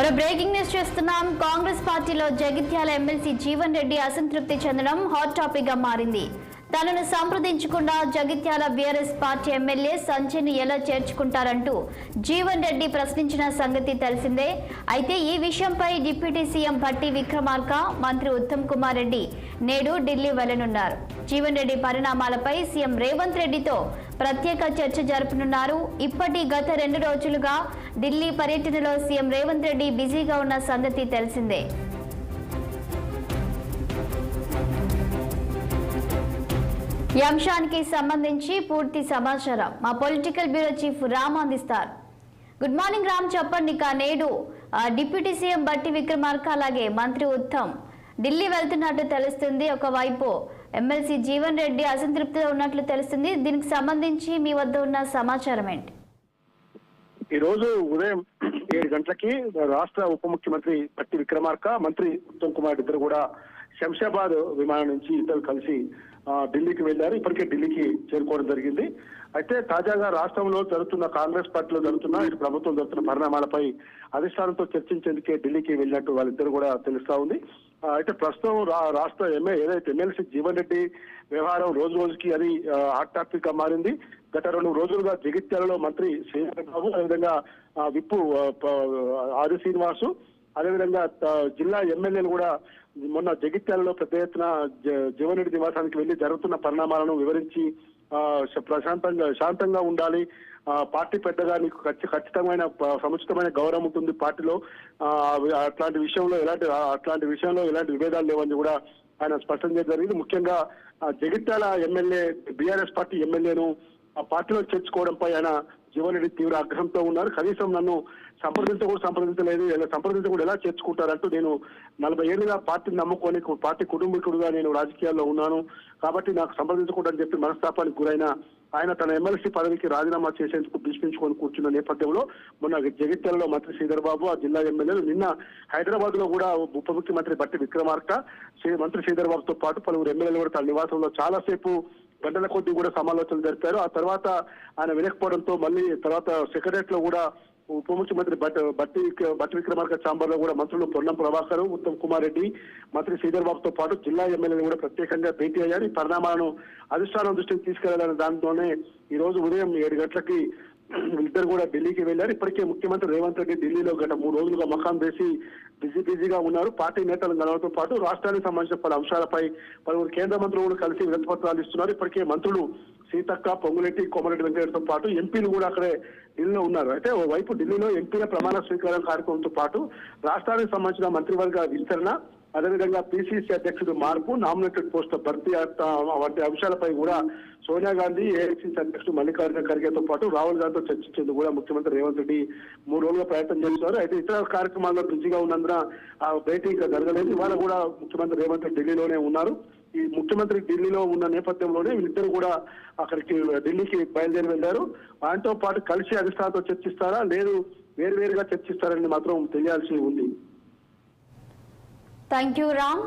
మరో breaking news చేస్తున్నాం. కాంగ్రెస్ పార్టీలో జగిత్యాల ఎమ్మెల్సీ జీవన్ రెడ్డి అసంతృప్తి చెందడం హాట్ టాపిక్ గా మారింది. తనను సంప్రదించకుండా జగిత్యాల బీఆర్ఎస్ పార్టీ ఎమ్మెల్యే సంజయ్ను ఎలా చేర్చుకుంటారంటూ జీవన్ రెడ్డి ప్రశ్నించిన సంగతి తెలిసిందే. అయితే ఈ విషయంపై డిప్యూటీ సీఎం భట్టి విక్రమార్క, మంత్రి ఉత్తమ్ కుమార్ రెడ్డి నేడు ఢిల్లీ వెళ్లనున్నారు. జీవన్ రెడ్డి పరిణామాలపై సీఎం రేవంత్ రెడ్డితో ప్రత్యేక చర్చ జరపనున్నారు. గత 2 రోజులుగా ఢిల్లీ పర్యటనలో సీఎం రేవంత్ రెడ్డి బిజీగా ఉన్న సంగతి తెలిసిందే. ఈ అంశానికి సంబంధించి పూర్తి సమాచారం మా పొలిటికల్ బ్యూరో చీఫ్ రామ్ అందిస్తారు. గుడ్ మార్నింగ్ రామ్, చెప్పండి. నేడు డిప్యూటీ సీఎం భట్టి విక్రమార్క అలాగే మంత్రి ఉత్తమ్ ఢిల్లీ వెళ్తున్నట్టు తెలుస్తుంది. ఒకవైపు ఎమ్మెల్సీ జీవన్ రెడ్డి అసంతృప్తిలో ఉన్నట్లు తెలుస్తుంది. దీనికి సంబంధించి మీ వద్ద ఉన్న సమాచారం ఏంటి? ఈ రోజు ఉదయం 7 గంటలకి రాష్ట్ర ఉప ముఖ్యమంత్రి భట్టి విక్రమార్క, మంత్రి ఉత్తమ్ కుమార్ ఇద్దరు కూడా శంషాబాద్ విమానం నుంచి ఇద్దరు కలిసి ఢిల్లీకి వెళ్లారు. ఇప్పటికే ఢిల్లీకి చేరుకోవడం జరిగింది. అయితే తాజాగా రాష్ట్రంలో జరుగుతున్న కాంగ్రెస్ పార్టీలో జరుగుతున్న ఇటు ప్రభుత్వం జరుగుతున్న పరిణామాలపై అధిష్టానంతో చర్చించేందుకే ఢిల్లీకి వెళ్ళినట్టు వాళ్ళిద్దరు కూడా తెలుస్తా ఉంది. అయితే ప్రస్తుతం రాష్ట్ర ఏదైతే ఎమ్మెల్సీ జీవన్ రెడ్డి వ్యవహారం రోజు రోజుకి అది హాట్ టాపిక్ గా మారింది. గత 2 రోజులుగా జగిత్యాలలో మంత్రి శ్రీధర్ బాబు, అదేవిధంగా విప్పు ఆది శ్రీనివాసు, అదేవిధంగా జిల్లా ఎమ్మెల్యేలు కూడా మొన్న జగిత్యాలలో పెద్ద ఎత్తున జీవన్ రెడ్డి నివాసానికి వెళ్లి జరుగుతున్న పరిణామాలను వివరించి శాంతంగా ఉండాలి, పార్టీ పెద్దగా నీకు ఖచ్చితమైన సముచితమైన గౌరవం ఉంటుంది పార్టీలో, అట్లాంటి విషయంలో ఎలాంటి విభేదాలు లేవని కూడా ఆయన స్పష్టం చేయడం జరిగింది. ముఖ్యంగా జగిత్యాల ఎమ్మెల్యే బీఆర్ఎస్ పార్టీ ఎమ్మెల్యేను పార్టీలో చేర్చుకోవడంపై ఆయన జీవన్ రెడ్డి తీవ్ర ఆగ్రహంతో ఉన్నారు. కనీసం నన్ను సంప్రదించలేదు, సంప్రదించకుండా ఎలా చేర్చుకుంటారంటూ నేను 40 ఏళ్లుగా పార్టీని నమ్ముకొని పార్టీ కుటుంబీకుడుగా నేను రాజకీయాల్లో ఉన్నాను కాబట్టి నాకు సంప్రదించకూడదని చెప్పి మనస్తాపానికి గురైన ఆయన తన ఎమ్మెల్సీ పదవికి రాజీనామా చేసేందుకు భీష్మించుకొని కూర్చున్న నేపథ్యంలో మొన్న జగిత్యాలలో మంత్రి శ్రీధర్ బాబు, ఆ జిల్లా ఎమ్మెల్యేలు నిన్న హైదరాబాద్ లో కూడా ఉప ముఖ్యమంత్రి భట్టి విక్రమార్క, మంత్రి శ్రీధర్ బాబుతో పాటు పలువురు ఎమ్మెల్యేలు కూడా తన నివాసంలో చాలాసేపు గంటల కొద్దీ కూడా సమాలోచనలు జరిపారు. ఆ తర్వాత ఆయన వినకపోవడంతో మళ్ళీ తర్వాత సెక్రటరియట్ లో కూడా ఉప ముఖ్యమంత్రి భట్టి విక్రమార్క ఛాంబర్ లో కూడా మంత్రులు పొన్నం ప్రభాకర్, ఉత్తమ్ కుమార్ రెడ్డి, మంత్రి శ్రీధర్ బాబుతో పాటు జిల్లా ఎమ్మెల్యేలు కూడా ప్రత్యేకంగా భేటీ అయ్యారు. ఈ పరిణామాలను అధిష్టానం దృష్టికి తీసుకెళ్లాలనే దాంతోనే ఈ రోజు ఉదయం 7 గంటలకి ఇద్దరు కూడా ఢిల్లీకి వెళ్లారు. ఇప్పటికే ముఖ్యమంత్రి రేవంత్ రెడ్డి ఢిల్లీలో గత 3 రోజులుగా మకాం వేసి బిజీగా ఉన్నారు. పార్టీ నేతలు కలవడంతో పాటు రాష్ట్రానికి సంబంధించిన పలు అంశాలపై పలువురు కేంద్ర మంత్రులు కూడా కలిసి వినతి పత్రాలు ఇస్తున్నారు. ఇప్పటికే మంత్రులు సీతక్క, పొంగులెట్టి, కోమరెడ్డి వెంకటరెడ్డితో పాటు ఎంపీలు కూడా అక్కడే ఢిల్లీలో ఉన్నారు. అయితే ఓవైపు ఢిల్లీలో ఎంపీల ప్రమాణ స్వీకారం కార్యక్రమంతో పాటు రాష్ట్రానికి సంబంధించిన మంత్రివర్గ విస్తరణ, అదేవిధంగా పిసిసి అధ్యక్షుడు మార్పు, నామినేటెడ్ పోస్టుల భర్తీ వంటి అంశాలపై కూడా సోనియా గాంధీ, ఏఐసిసి అధ్యక్షుడు మల్లికార్జున ఖర్గేతో పాటు రాహుల్ గాంధీతో చర్చించేందుకు కూడా ముఖ్యమంత్రి రేవంత్ రెడ్డి 3 రోజులుగా ప్రయత్నం చేస్తున్నారు. అయితే ఇతర కార్యక్రమాల్లో బిజీగా ఉన్నందున ఆ భేటీ ఇంకా జరగలేదు. ఇవాళ కూడా ముఖ్యమంత్రి రేవంత్ రెడ్డి ఢిల్లీలోనే ఉన్నారు. ఈ ముఖ్యమంత్రి ఢిల్లీలో ఉన్న నేపథ్యంలోనే వీళ్ళిద్దరు కూడా అక్కడికి ఢిల్లీకి బయలుదేరి వెళ్లారు. ఆయనతో పాటు కలిసి అధిష్టానంతో చర్చిస్తారా లేదు వేరువేరుగా చర్చిస్తారని మాత్రం తెలియాల్సి ఉంది. Thank you Ram.